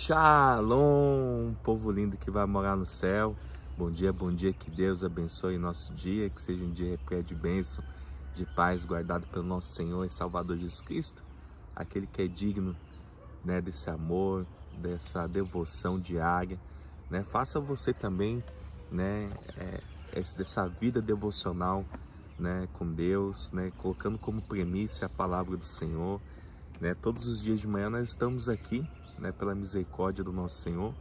Shalom, povo lindo que vai morar no céu. Bom dia, que Deus abençoe nosso dia, que seja um dia repleto de bênção, de paz, guardado pelo nosso Senhor e Salvador Jesus Cristo, aquele que é digno, né, desse amor, dessa devoção diária, né? Faça você também, né, dessa vida devocional, né, com Deus, né, colocando como premissa a palavra do Senhor, né? Todos os dias de manhã nós estamos aqui, né, pela misericórdia do nosso Senhor,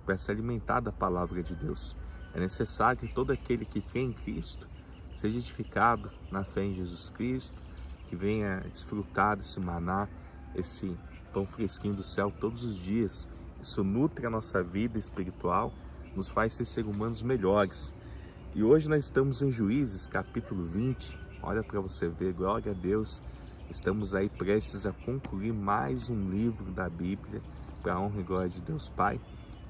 para se alimentar da palavra de Deus. É necessário que todo aquele que crê em Cristo seja edificado na fé em Jesus Cristo, que venha desfrutar desse maná, esse pão fresquinho do céu todos os dias. Isso nutre a nossa vida espiritual, nos faz ser seres humanos melhores. E hoje nós estamos em Juízes, capítulo 20. Olha para você ver, glória a Deus. Estamos aí prestes a concluir mais um livro da Bíblia, para a honra e glória de Deus Pai,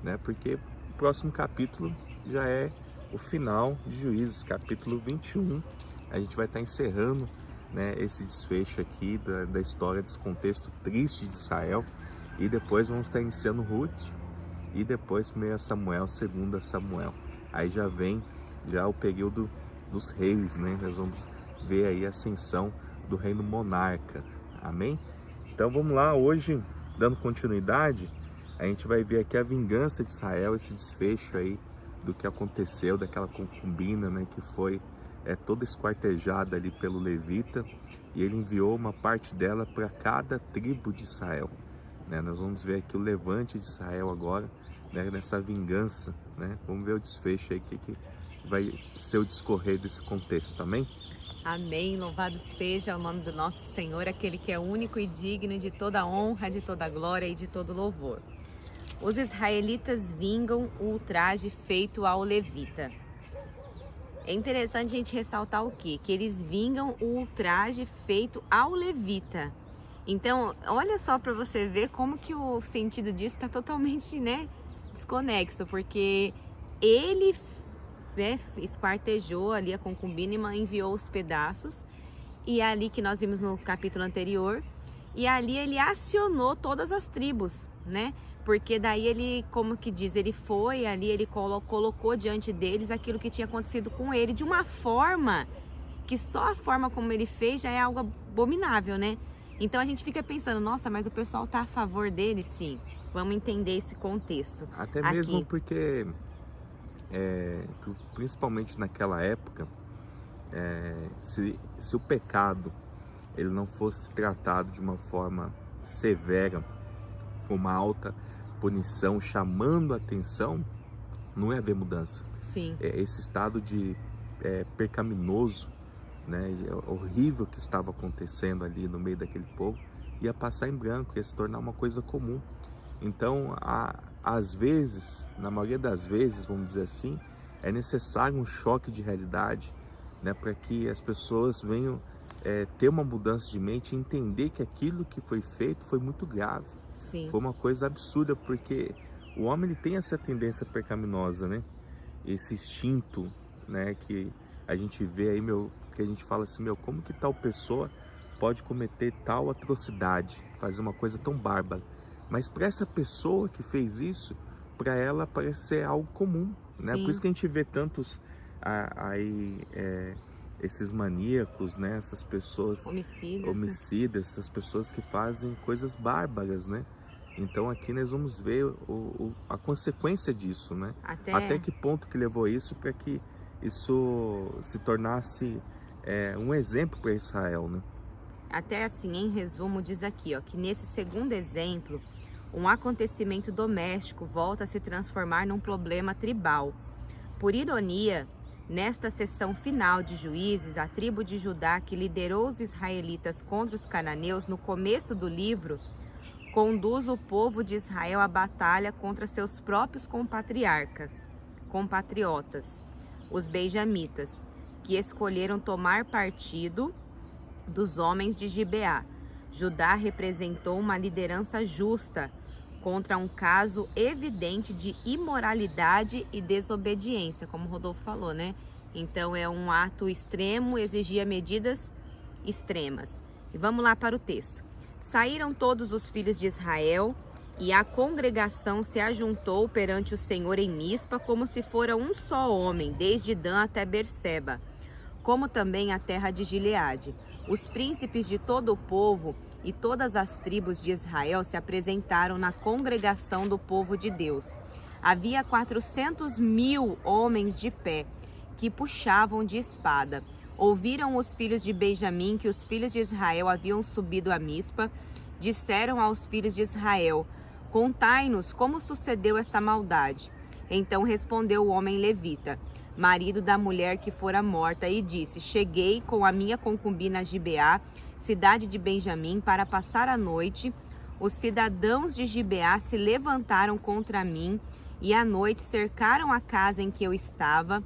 né? Porque o próximo capítulo já é o final de Juízes, capítulo 21. A gente vai estar encerrando, né, esse desfecho aqui da história, desse contexto triste de Israel. E depois vamos estar iniciando Ruth, e depois 1 Samuel, 2 Samuel. Aí já vem já o período dos reis, né? Nós vamos ver aí a ascensão do reino monarca. Amém? Então vamos lá, hoje, dando continuidade, a gente vai ver aqui a vingança de Israel, esse desfecho aí do que aconteceu, daquela concubina, né, que foi toda esquartejada ali pelo levita, e ele enviou uma parte dela para cada tribo de Israel, né? Nós vamos ver aqui o levante de Israel agora, né, nessa vingança, né? Vamos ver o desfecho aí, que vai ser o discorrer desse contexto, amém? Amém, louvado seja o nome do nosso Senhor, aquele que é único e digno de toda honra, de toda glória e de todo louvor. Os israelitas vingam o ultraje feito ao levita. É interessante a gente ressaltar o quê? Que eles vingam o ultraje feito ao levita. Então, olha só para você ver como que o sentido disso está totalmente, né, desconexo, porque ele esquartejou ali a concubina e enviou os pedaços, e é ali que nós vimos no capítulo anterior, e ali ele acionou todas as tribos, né? Porque daí ele, como que diz, ele foi ali, ele colocou diante deles aquilo que tinha acontecido com ele, de uma forma que só a forma como ele fez já é algo abominável, né? Então a gente fica pensando, nossa, mas o pessoal tá a favor dele? Sim, vamos entender esse contexto. Até mesmo porque principalmente naquela época, se o pecado ele não fosse tratado de uma forma severa, com uma alta punição, chamando a atenção, não ia haver mudança. Sim. Esse estado de pecaminoso, né, horrível que estava acontecendo ali no meio daquele povo, ia passar em branco, ia se tornar uma coisa comum. Então, às vezes, na maioria das vezes, vamos dizer assim, é necessário um choque de realidade, né, para que as pessoas venham ter uma mudança de mente e entender que aquilo que foi feito foi muito grave. Sim. Foi uma coisa absurda, porque o homem ele tem essa tendência pecaminosa, né? Esse instinto, né, que a gente vê aí, que a gente fala assim, como que tal pessoa pode cometer tal atrocidade, fazer uma coisa tão bárbara? Mas para essa pessoa que fez isso, para ela parece ser algo comum, né? Por isso que a gente vê tantos esses maníacos, né? Essas pessoas homicidas, essas pessoas que fazem coisas bárbaras, né? Então aqui nós vamos ver a consequência disso, né? Até que ponto que levou isso para que isso se tornasse um exemplo para Israel, né? Até assim, em resumo, diz aqui, ó, que nesse segundo exemplo, um acontecimento doméstico volta a se transformar num problema tribal. Por ironia, nesta sessão final de Juízes, a tribo de Judá, que liderou os israelitas contra os cananeus no começo do livro, conduz o povo de Israel à batalha contra seus próprios compatriotas, os benjamitas, que escolheram tomar partido dos homens de Gibeá. Judá representou uma liderança justa contra um caso evidente de imoralidade e desobediência, como o Rodolfo falou, né? Então é um ato extremo, exigia medidas extremas. E vamos lá para o texto. Saíram todos os filhos de Israel E a congregação se ajuntou perante o Senhor em Mispa, como se fora um só homem, desde Dan até Berseba, como também a terra de Gileade. Os príncipes de todo o povo e todas as tribos de Israel se apresentaram na congregação do povo de Deus. Havia 400.000 homens de pé, que puxavam de espada. Ouviram os filhos de Benjamim que os filhos de Israel haviam subido a Mispa. Disseram aos filhos de Israel: contai-nos como sucedeu esta maldade. Então respondeu o homem levita, marido da mulher que fora morta, e disse: cheguei com a minha concubina a Gibeá, cidade de Benjamim, para passar a noite. Os cidadãos de Gibeá se levantaram contra mim e à noite cercaram a casa em que eu estava,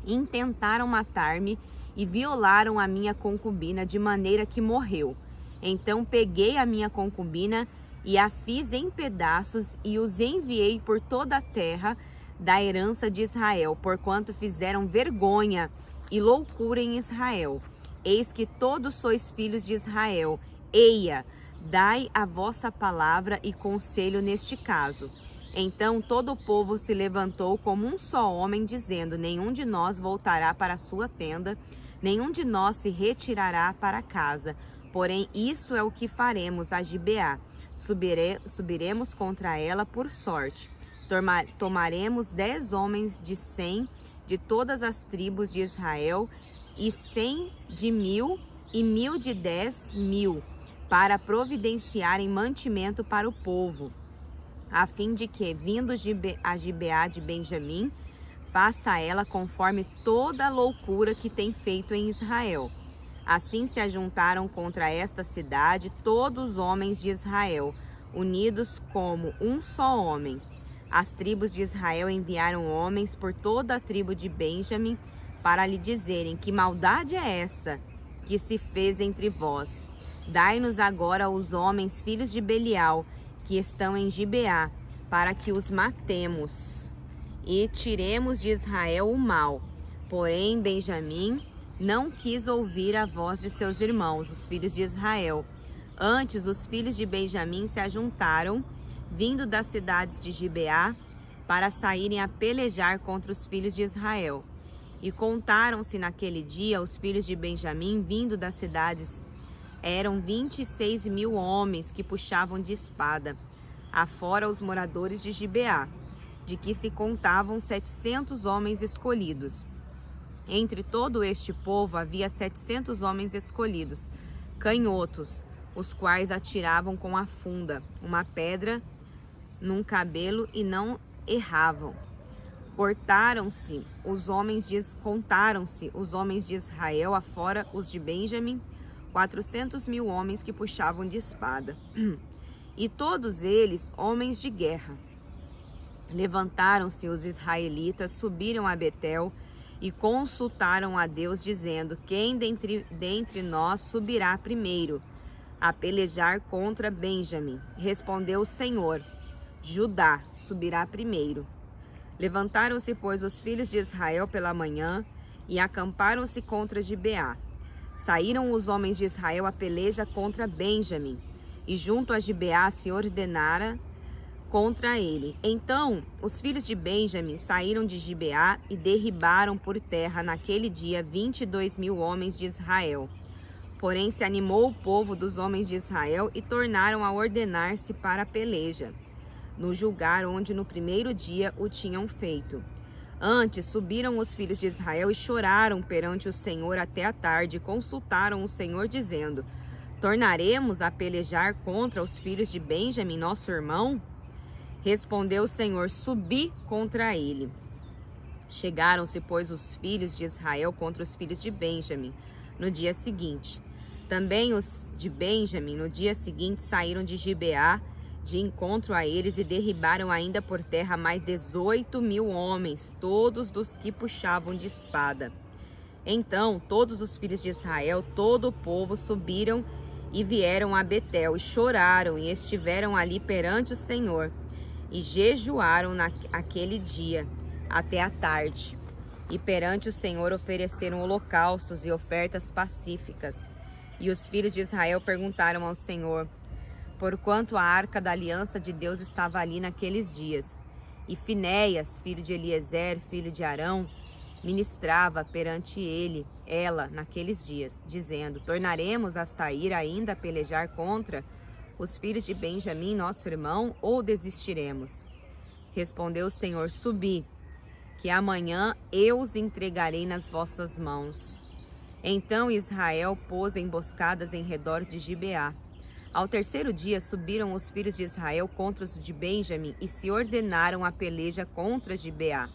intentaram matar-me e violaram a minha concubina de maneira que morreu. Então peguei a minha concubina e a fiz em pedaços e os enviei por toda a terra da herança de Israel, porquanto fizeram vergonha e loucura em Israel. Eis que todos sois filhos de Israel. Eia, dai a vossa palavra e conselho neste caso. Então todo o povo se levantou como um só homem, dizendo: nenhum de nós voltará para a sua tenda, nenhum de nós se retirará para casa. Porém, isso é o que faremos a Gibeá. Subiremos contra ela por sorte. Tomaremos 10 homens de 100 de todas as tribos de Israel, e 100 de 1.000 e 1.000 de 10.000, para providenciarem mantimento para o povo, a fim de que, vindo a Gibeá de Benjamim, faça ela conforme toda a loucura que tem feito em Israel. Assim se ajuntaram contra esta cidade todos os homens de Israel, unidos como um só homem. As tribos de Israel enviaram homens por toda a tribo de Benjamim para lhe dizerem: que maldade é essa que se fez entre vós? Dai-nos agora os homens filhos de Belial, que estão em Gibeá, para que os matemos e tiremos de Israel o mal. Porém, Benjamim não quis ouvir a voz de seus irmãos, os filhos de Israel. Antes, os filhos de Benjamim se ajuntaram, vindo das cidades de Gibeá, para saírem a pelejar contra os filhos de Israel. E contaram-se naquele dia os filhos de Benjamim, vindo das cidades. Eram 26.000 homens que puxavam de espada, afora os moradores de Gibeá, de que se contavam 700 homens escolhidos. Entre todo este povo havia 700 homens escolhidos, canhotos, os quais atiravam com a funda uma pedra num cabelo e não erravam. Contaram-se os homens de Israel, afora os de Benjamim, 400.000 homens que puxavam de espada, e todos eles homens de guerra. Levantaram-se os israelitas, subiram a Betel e consultaram a Deus, dizendo: quem dentre nós subirá primeiro a pelejar contra Benjamim? Respondeu o Senhor: Judá subirá primeiro. Levantaram-se, pois, os filhos de Israel pela manhã e acamparam-se contra Gibeá. Saíram os homens de Israel a peleja contra Benjamim, e junto a Gibeá se ordenara contra ele. Então os filhos de Benjamim saíram de Gibeá e derribaram por terra naquele dia 22.000 homens de Israel. Porém se animou o povo dos homens de Israel e tornaram a ordenar-se para a peleja, no lugar onde no primeiro dia o tinham feito. Antes subiram os filhos de Israel e choraram perante o Senhor até a tarde, e consultaram o Senhor, dizendo: tornaremos a pelejar contra os filhos de Benjamim, nosso irmão? Respondeu o Senhor: subi contra ele. Chegaram-se, pois, os filhos de Israel contra os filhos de Benjamim no dia seguinte. Também os de Benjamim no dia seguinte saíram de Gibeá de encontro a eles e derribaram ainda por terra mais 18.000 homens, todos dos que puxavam de espada. Então todos os filhos de Israel, todo o povo, subiram e vieram a Betel, e choraram, e estiveram ali perante o Senhor, e jejuaram naquele dia até a tarde. E perante o Senhor ofereceram holocaustos e ofertas pacíficas. E os filhos de Israel perguntaram ao Senhor: porquanto a arca da aliança de Deus estava ali naqueles dias. E Finéias, filho de Eliezer, filho de Arão, ministrava perante ela naqueles dias, dizendo: tornaremos a sair ainda a pelejar contra os filhos de Benjamim, nosso irmão, ou desistiremos? Respondeu o Senhor: subi, que amanhã eu os entregarei nas vossas mãos. Então Israel pôs emboscadas em redor de Gibeá. Ao terceiro dia subiram os filhos de Israel contra os de Benjamim e se ordenaram a peleja contra Gibeá,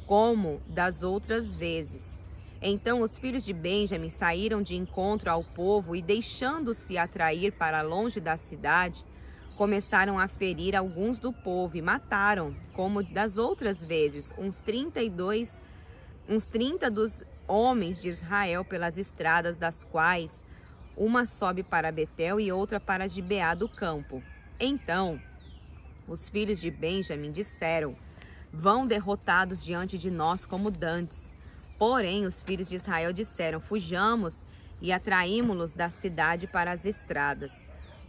como das outras vezes. Então os filhos de Benjamim saíram de encontro ao povo e, deixando-se atrair para longe da cidade, começaram a ferir alguns do povo e mataram, como das outras vezes, uns 30 dos homens de Israel pelas estradas, das quais uma sobe para Betel e outra para Gibeá do campo. Então os filhos de Benjamim disseram: vão derrotados diante de nós como dantes. Porém os filhos de Israel disseram: fujamos e atraímo-los da cidade para as estradas.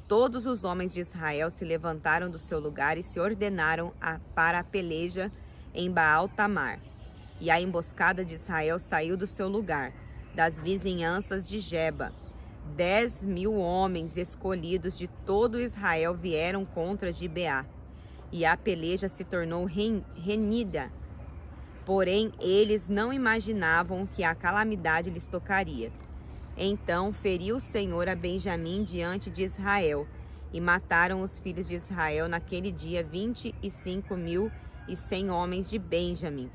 Todos os homens de Israel se levantaram do seu lugar e se ordenaram para a peleja em Baal-Tamar. E a emboscada de Israel saiu do seu lugar, das vizinhanças de Geba. 10.000 homens escolhidos de todo Israel vieram contra Gibeá. E a peleja se tornou renhida. Porém, eles não imaginavam que a calamidade lhes tocaria. Então feriu o Senhor a Benjamim diante de Israel, e mataram os filhos de Israel naquele dia 25.100 homens de Benjamim,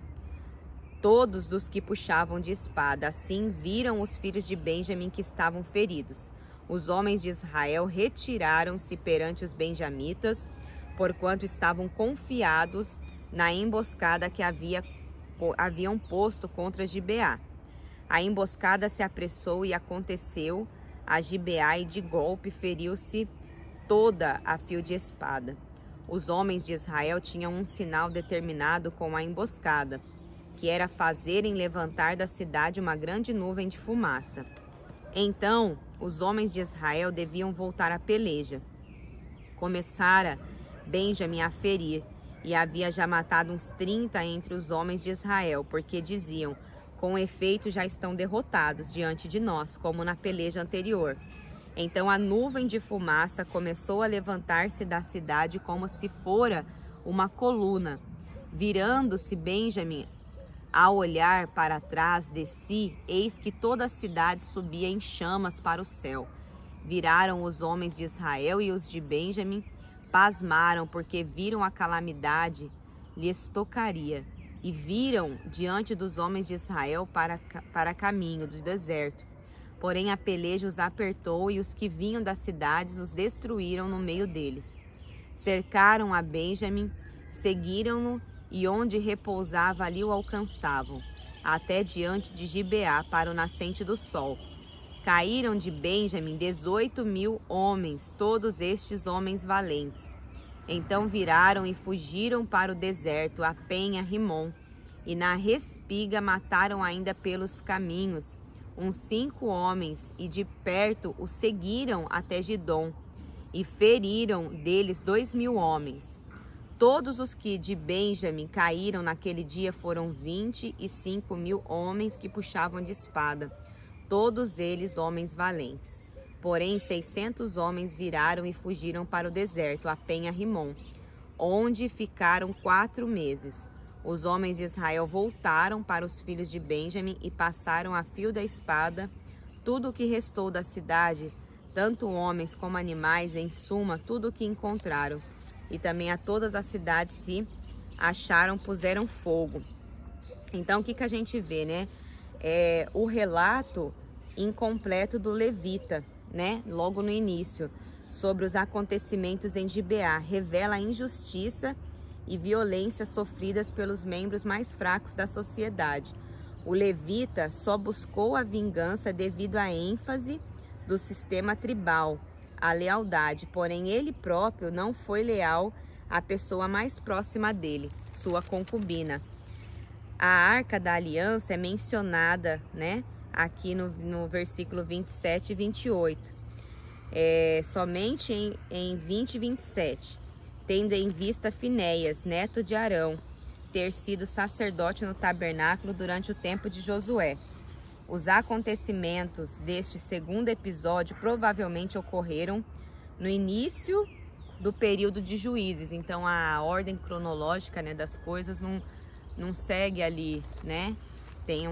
todos dos que puxavam de espada. Assim viram os filhos de Benjamim que estavam feridos. Os homens de Israel retiraram-se perante os benjamitas, porquanto estavam confiados na emboscada que haviam posto contra Gibeá. A emboscada se apressou e aconteceu a Gibeá, e de golpe feriu-se toda a fio de espada. Os homens de Israel tinham um sinal determinado com a emboscada, que era fazerem levantar da cidade uma grande nuvem de fumaça. Então os homens de Israel deviam voltar à peleja. Começara Benjamim a ferir, e havia já matado uns 30 entre os homens de Israel, porque diziam: com efeito já estão derrotados diante de nós, como na peleja anterior. Então a nuvem de fumaça começou a levantar-se da cidade como se fora uma coluna. Virando-se Benjamim a olhar para trás de si, eis que toda a cidade subia em chamas para o céu. Viraram os homens de Israel e os de Benjamim pasmaram, porque viram a calamidade lhes tocaria. E viram diante dos homens de Israel para caminho do deserto. Porém a peleja os apertou, e os que vinham das cidades os destruíram no meio deles. Cercaram a Benjamim, seguiram-no, e onde repousava ali o alcançavam, até diante de Gibeá, para o nascente do sol. Caíram de Benjamim 18.000 homens, todos estes homens valentes. Então viraram e fugiram para o deserto, a penha Rimom, e na respiga mataram ainda pelos caminhos uns 5 homens, e de perto os seguiram até Gidom, e feriram deles 2.000 homens. Todos os que de Benjamim caíram naquele dia foram 25.000 homens que puxavam de espada, todos eles homens valentes. Porém 600 homens viraram e fugiram para o deserto, a penha Rimom, onde ficaram 4 meses. Os homens de Israel voltaram para os filhos de Benjamim e passaram a fio da espada tudo o que restou da cidade, tanto homens como animais, em suma, tudo o que encontraram. E também a todas as cidades se acharam, puseram fogo. Então o que a gente vê, né? O relato incompleto do levita, né? Logo no início, sobre os acontecimentos em Gibeá, revela a injustiça e violência sofridas pelos membros mais fracos da sociedade. O levita só buscou a vingança devido à ênfase do sistema tribal, à lealdade, porém ele próprio não foi leal à pessoa mais próxima dele, sua concubina. A Arca da Aliança é mencionada, né, aqui no versículo 27 e 28. somente em 20:27, tendo em vista Finéias, neto de Arão, ter sido sacerdote no tabernáculo durante o tempo de Josué. Os acontecimentos deste segundo episódio provavelmente ocorreram no início do período de Juízes. Então a ordem cronológica, né, das coisas não segue ali, né? Tem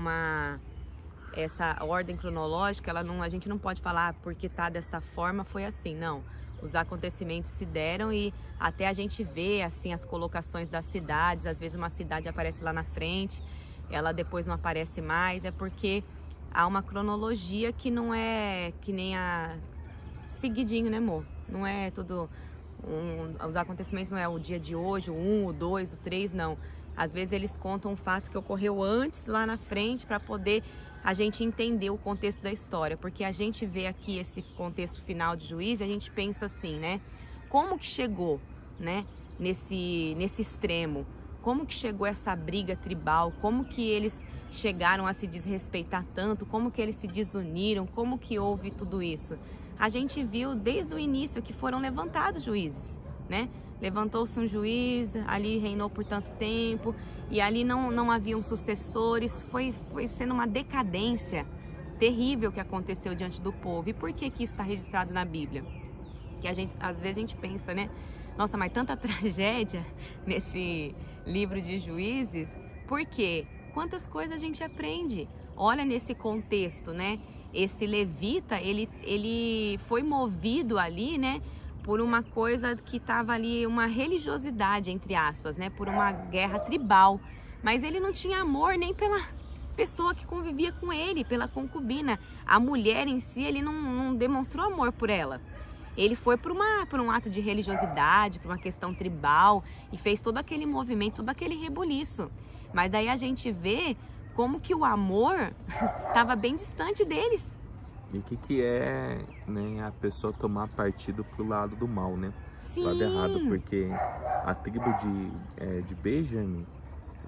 essa ordem cronológica, a gente não pode falar porque tá dessa forma, foi assim, não. Os acontecimentos se deram e até a gente vê assim as colocações das cidades. Às vezes uma cidade aparece lá na frente, ela depois não aparece mais, é porque há uma cronologia que não é que nem a seguidinho, né, amor? Não é tudo os acontecimentos não é o dia de hoje, o 1, o 2, o 3, não. Às vezes eles contam um fato que ocorreu antes, lá na frente, para poder a gente entender o contexto da história. Porque a gente vê aqui esse contexto final de Juízes e a gente pensa assim, né? Como que chegou, né, nesse extremo? Como que chegou essa briga tribal? Como que eles chegaram a se desrespeitar tanto? Como que eles se desuniram? Como que houve tudo isso? A gente viu desde o início que foram levantados juízes, né? Levantou-se um juiz, ali reinou por tanto tempo, e ali não haviam sucessores. Foi sendo uma decadência terrível que aconteceu diante do povo. E por que isso está registrado na Bíblia? Que às vezes a gente pensa, né? Nossa, mas tanta tragédia nesse livro de Juízes. Por quê? Quantas coisas a gente aprende? Olha nesse contexto, né? Esse levita, ele foi movido ali, né, por uma coisa que estava ali, uma religiosidade, entre aspas, né, por uma guerra tribal. Mas ele não tinha amor nem pela pessoa que convivia com ele, pela concubina. A mulher em si, ele não demonstrou amor por ela. Ele foi por um ato de religiosidade, por uma questão tribal, e fez todo aquele movimento, todo aquele rebuliço. Mas daí a gente vê como que o amor estava bem distante deles. E o que é, né, a pessoa tomar partido pro lado do mal, né? Sim. Lado errado, porque a tribo de Benjamim,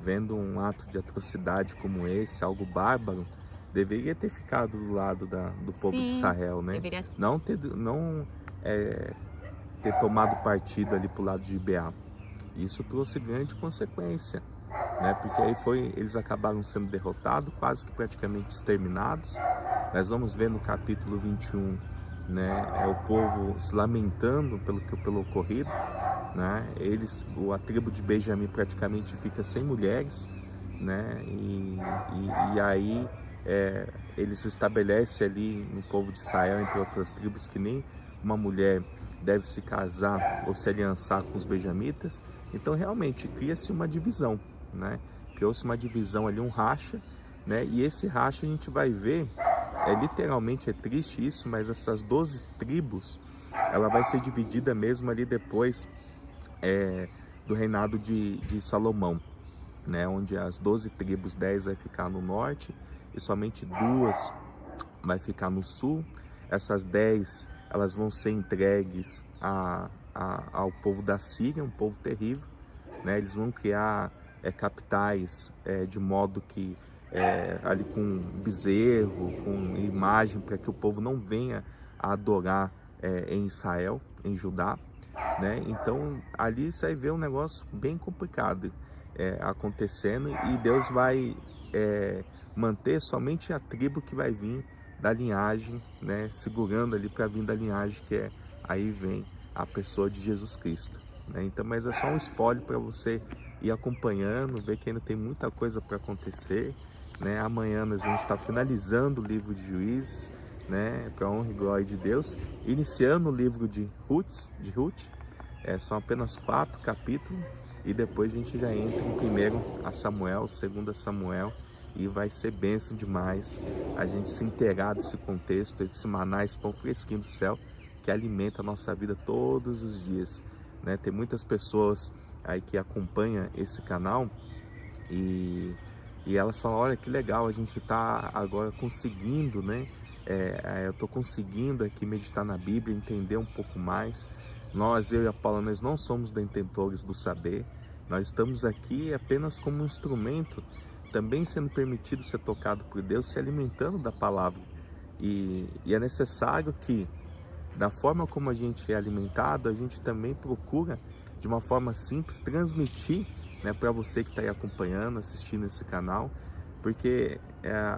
vendo um ato de atrocidade como esse, algo bárbaro, deveria ter ficado do lado do povo de Israel, né? Deveria... Não ter tomado partido ali pro lado de Gibeá. Isso trouxe grande consequência, né? Porque aí eles acabaram sendo derrotados, quase que praticamente exterminados. Nós vamos ver no capítulo 21, né, o povo se lamentando pelo ocorrido, né? A tribo de Benjamim praticamente fica sem mulheres, né? E aí eles estabelecem ali no povo de Israel, entre outras tribos, que nem uma mulher deve se casar ou se aliançar com os benjamitas. Então realmente cria-se uma divisão, né? Criou-se uma divisão ali, um racha, né? E esse racha a gente vai ver, literalmente é triste isso, mas essas 12 tribos, ela vai ser dividida mesmo ali depois do reinado de Salomão, né? Onde as 12 tribos, 10 vai ficar no norte e somente 2 vai ficar no sul. Essas 10, elas vão ser entregues ao povo da Síria, um povo terrível, né? Eles vão criar capitais de modo que ali com bezerro, com imagem, para que o povo não venha a adorar em Israel, em Judá, né? Então ali você vai ver um negócio bem complicado acontecendo, e Deus vai manter somente a tribo que vai vir da linhagem, né? Segurando ali para vir da linhagem que aí vem a pessoa de Jesus Cristo, né? Então, mas é só um spoiler para você ir acompanhando, ver que ainda tem muita coisa para acontecer, né? Amanhã nós vamos estar finalizando o livro de Juízes, né? Para a honra e glória de Deus, iniciando o livro de Ruth. São apenas 4 capítulos, e depois a gente já entra em 1 Samuel, 2 Samuel, e vai ser bênção demais a gente se inteirar desse contexto, desse maná, esse pão fresquinho do céu que alimenta a nossa vida todos os dias, né? Tem muitas pessoas aí que acompanham esse canal e elas falam: olha que legal, a gente está agora conseguindo, né? Eu estou conseguindo aqui meditar na Bíblia, entender um pouco mais. Eu e a Paula, nós não somos detentores do saber, nós estamos aqui apenas como um instrumento, também sendo permitido ser tocado por Deus, se alimentando da palavra. E é necessário que da forma como a gente é alimentado, a gente também procura, de uma forma simples, transmitir, né, para você que está aí acompanhando, assistindo esse canal, porque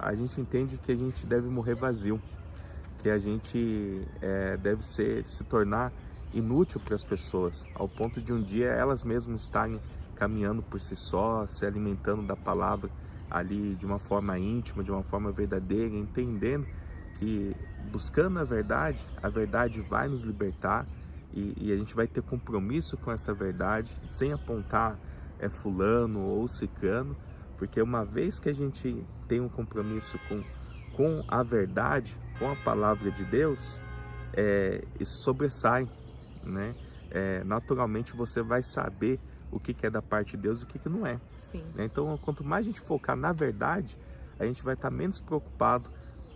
a gente entende que a gente deve morrer vazio, que a gente deve se tornar inútil para as pessoas, ao ponto de um dia elas mesmas estarem caminhando por si só, se alimentando da palavra ali de uma forma íntima, de uma forma verdadeira, entendendo que buscando a verdade vai nos libertar e a gente vai ter compromisso com essa verdade, sem apontar fulano ou ciclano, porque uma vez que a gente tem um compromisso com a verdade, com a palavra de Deus, isso sobressai, né? Naturalmente você vai saber o que é da parte de Deus e o que não é. Sim. Então, quanto mais a gente focar na verdade, a gente vai estar menos preocupado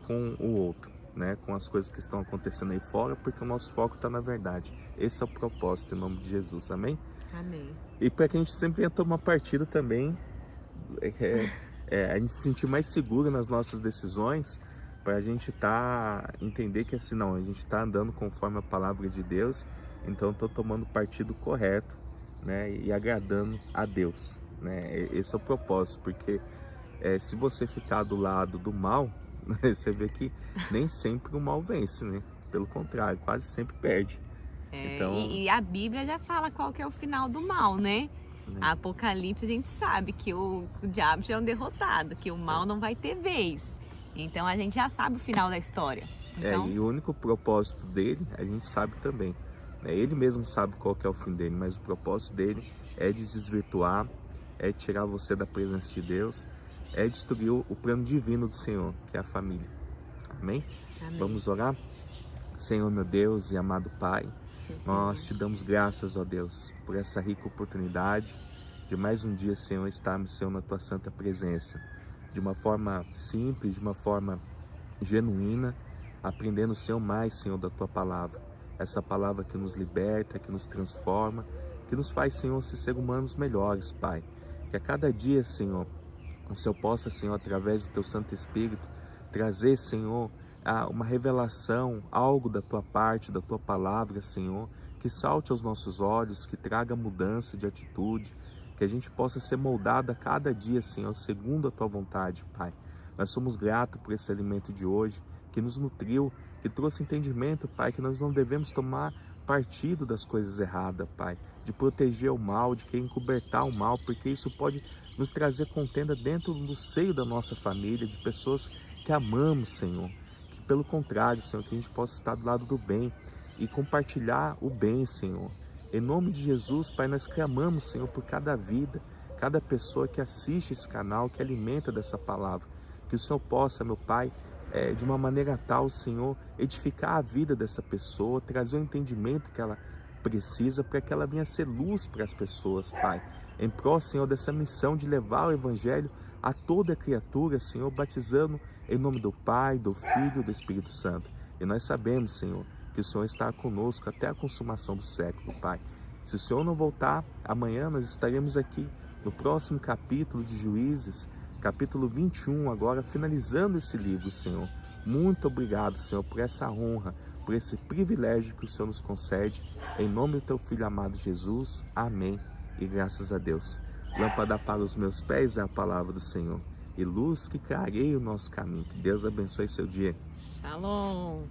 com o outro, né? Com as coisas que estão acontecendo aí fora, porque o nosso foco está na verdade. Esse é o propósito, em nome de Jesus, amém? Amém. E para que a gente sempre venha tomar partido também, a gente se sentir mais seguro nas nossas decisões, para a gente entender que assim, não, a gente está andando conforme a palavra de Deus, então estou tomando partido correto, né, e agradando a Deus, né? Esse é o propósito, porque se você ficar do lado do mal, você vê que nem sempre o mal vence, né? Pelo contrário, quase sempre perde. Então, e a Bíblia já fala qual que é o final do mal, né? Apocalipse a gente sabe que o diabo já é um derrotado, que o mal não vai ter vez. Então a gente já sabe o final da história. Então... e o único propósito dele, a gente sabe também. Ele mesmo sabe qual que é o fim dele, mas o propósito dele é de desvirtuar, é de tirar você da presença de Deus, é destruir o plano divino do Senhor, que é a família. Amém? Amém. Vamos orar? Senhor, meu Deus e amado Pai, Sim, nós te damos graças, ó Deus, por essa rica oportunidade de mais um dia, Senhor, estarmos, Senhor, na Tua santa presença, de uma forma simples, de uma forma genuína, aprendendo, Senhor, mais, Senhor, da Tua palavra. Essa palavra que nos liberta, que nos transforma, que nos faz, Senhor, ser humanos melhores, Pai. Que a cada dia, Senhor, o Senhor possa, Senhor, através do Teu Santo Espírito, trazer, Senhor, uma revelação, algo da Tua parte, da Tua palavra, Senhor, que salte aos nossos olhos, que traga mudança de atitude, que a gente possa ser moldado a cada dia, Senhor, segundo a Tua vontade, Pai. Nós somos gratos por esse alimento de hoje, que nos nutriu, que trouxe entendimento, Pai, que nós não devemos tomar partido das coisas erradas, Pai, de proteger o mal, de querer encobertar o mal, porque isso pode nos trazer contenda dentro do seio da nossa família, de pessoas que amamos, Senhor. Que pelo contrário, Senhor, que a gente possa estar do lado do bem e compartilhar o bem, Senhor. Em nome de Jesus, Pai, nós clamamos, Senhor, por cada vida, cada pessoa que assiste esse canal, que alimenta dessa palavra. Que o Senhor possa, meu Pai, de uma maneira tal, Senhor, edificar a vida dessa pessoa, trazer o entendimento que ela precisa para que ela venha ser luz para as pessoas, Pai. Em prol, Senhor, dessa missão de levar o Evangelho a toda criatura, Senhor, batizando em nome do Pai, do Filho e do Espírito Santo. E nós sabemos, Senhor, que o Senhor está conosco até a consumação do século, Pai. Se o Senhor não voltar, amanhã nós estaremos aqui no próximo capítulo de Juízes, capítulo 21, agora finalizando esse livro, Senhor. Muito obrigado, Senhor, por essa honra, por esse privilégio que o Senhor nos concede. Em nome do Teu Filho amado Jesus. Amém. E graças a Deus. Lâmpada para os meus pés é a palavra do Senhor, e luz que clareia o nosso caminho. Que Deus abençoe seu dia. Shalom.